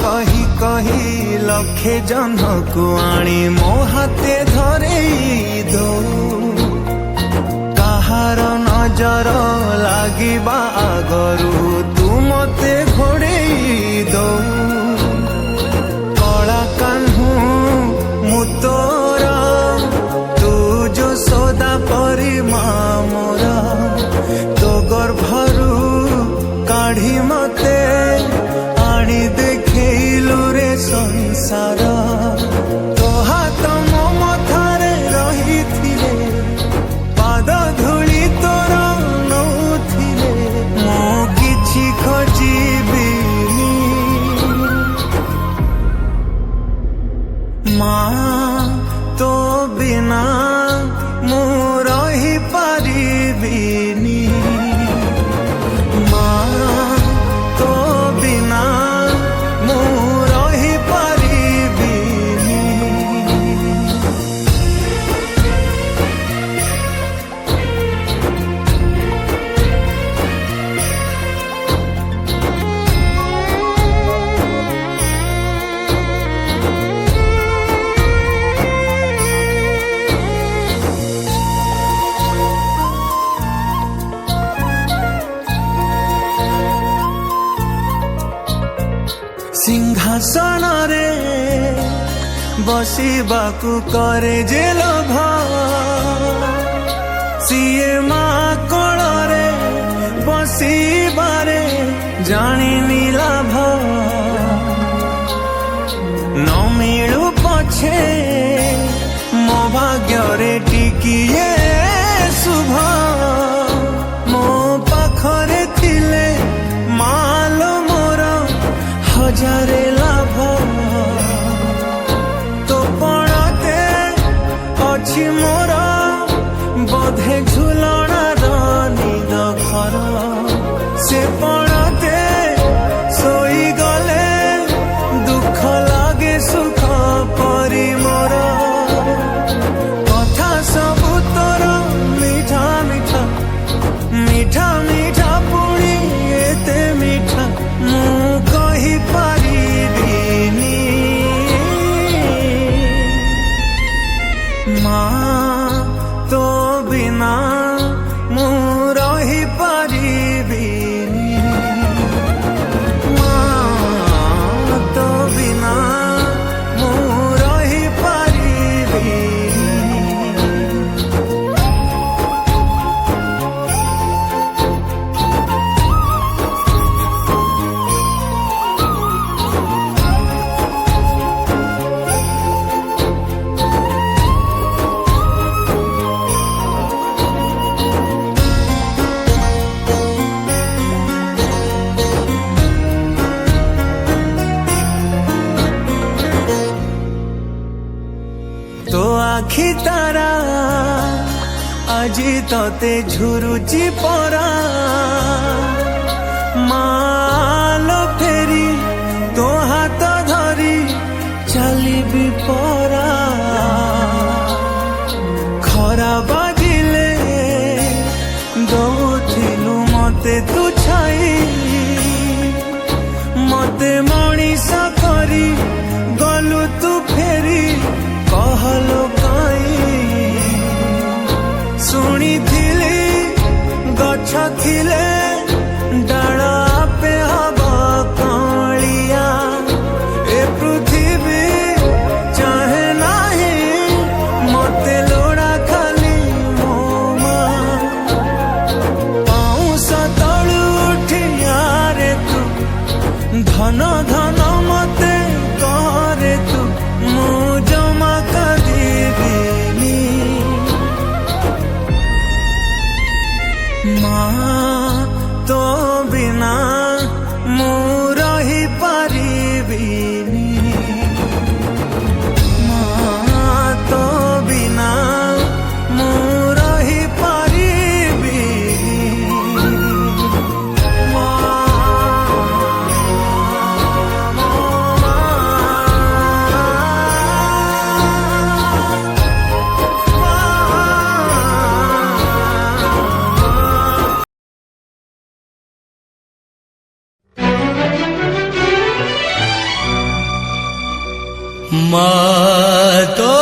कही कही लखे जन्ह को आनी मो हाथे धरे दो कहार नजर लागिबा आगरू तू मते घोड़े दो कला कान्हू मु तोरा तू जो सदा परी मोरा तो गर्भरू काढ़ी मते आनी देखैलु रे संसार तो हाथ मो मथारे रही थिले पाद धूली तोर नौथिले मो किछि खोजिबिनी माँ तो बिना मु रही पारिबिनी सिंहासन रे बसिबाकू करे जे लोभ सीए माँ कोल रे बसिबारे जानी लाभ न मिलू पछे मो भाग्य रे टिकिए शुभ मो पाखरे थिले मालो मोर हजारे लाभ तो पड़ते अच्छी मोर बोधे झुलणार नींद घर से पड़ते सोई गले दुख लागे सुख परी मोर कथा सबु तोर मीठा मीठा मीठा मीठा पुणी एते मीठा मु कही पारिबिनी माँ तो बिना मु रही पारिबिनी माँ तो बिना मु रही पारिबिनी तो आखि तारा আজি तते झुरुची परा मालो फेरी तो हाथ धरी चलिबी परा खरा बाजिले दौथिलु मते तू छाई मते मणिष करी गलु तू फेरी कहलो काई शुणी थिली गछ थिले डाल पे हवा कालिया ए पृथ्वी चाहे नहीं मते लोड़ा खाली मो माँ पाउस तलु उठिया रे तू धन धन मते करे तू मु जमा कदिबिनी माँ तो बिना मु रही पारिबिनी माँ तो बिना मु रही पारिबिनी माँ মা তো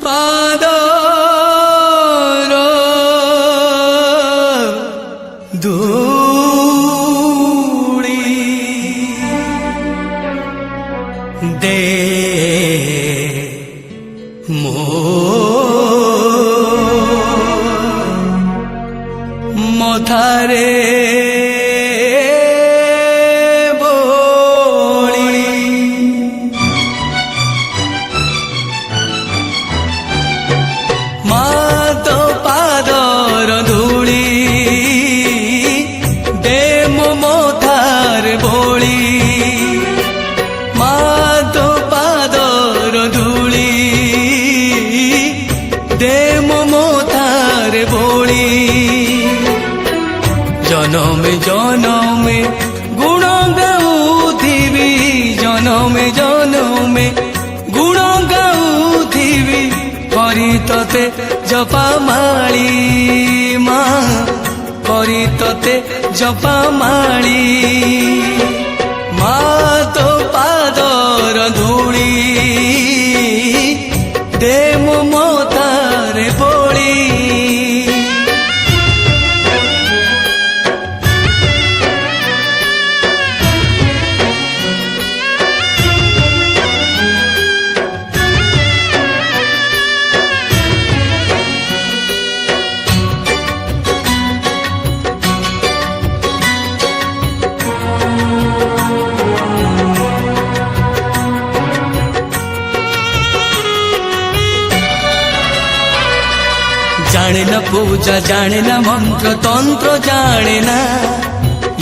পাদর ধূলি দে মো মথারে জনমে জনমে গুণ গাউথিবি জনমে জনমে গুণ গাউথিবি করি তোতে জপামাଳି মা করি তোতে জপামাଳି মা তো পাদর ধূলি দে ମୋ ମଥାରେ ବୋଳି জানে না পূজা জানে না মন্ত্র তন্ত্র জানে না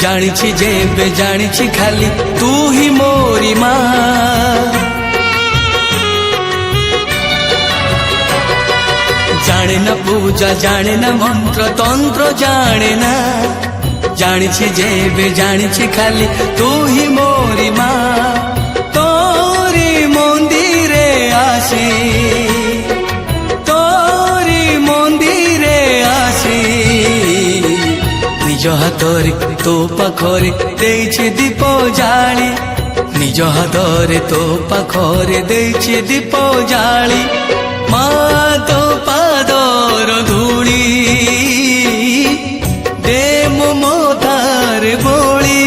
জানিছি যেবে জানিছি খালি তুই মোরি মা জানে না পূজা জানে না মন্ত্র তন্ত্র জানে না জানিছি যেবে জানিছি খালি তুই মোরি মা তোরি মন্দিরে আসি নিজ হাতরে তো পাখরে ଦେଇଛି দীপ জাଳି নিজ হাতরে তো পাখরে ଦେଇଛି দীপ জাଳି মা তো পাদর ধূলি দে ମୋ ମଥାରେ ବୋଳି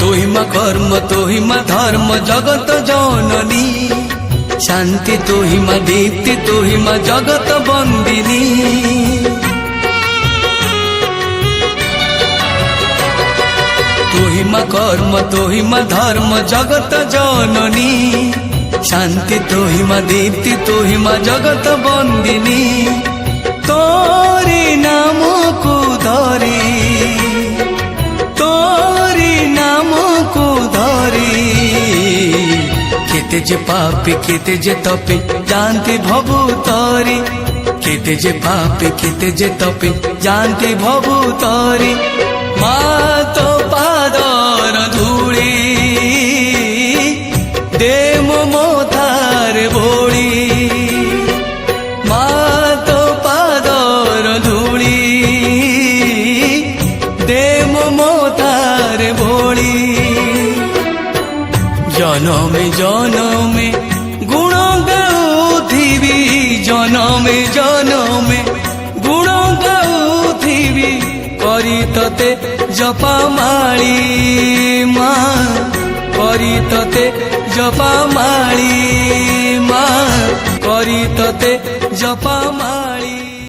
তোহিমা কর্ম তোহিমা ধর্ম জগত জননী শান্তি তোহিমা দীপ্তি তোহিমা জগত বন্দিনী তোহিমা কর্ম তোহিমা ধর্ম জগত জননী শান্তি তোহিমা দীপ্তি তোহিমা জগত বন্দিনী তোরি নামকু ধরি নামকু ধরি কেতে যে পাপি কেতে যে তপে জানতে ভবু তরি কেতে যে পাপি কেতে যে তপে জানতে ভবু তরি মা তো পাদর ধূলি দে ମୋ মথাରେ ବୋଳି মা তো পাদর ধূলি দে ମୋ মথারে ବୋଳି জনমে জনমে গুণ গাউথিবি জনমে জনমে গুণ গাউথিবি করি তোতে জপামাଳି মা করি তোতে জপামাଳି মা করি তোতে জপামাଳି।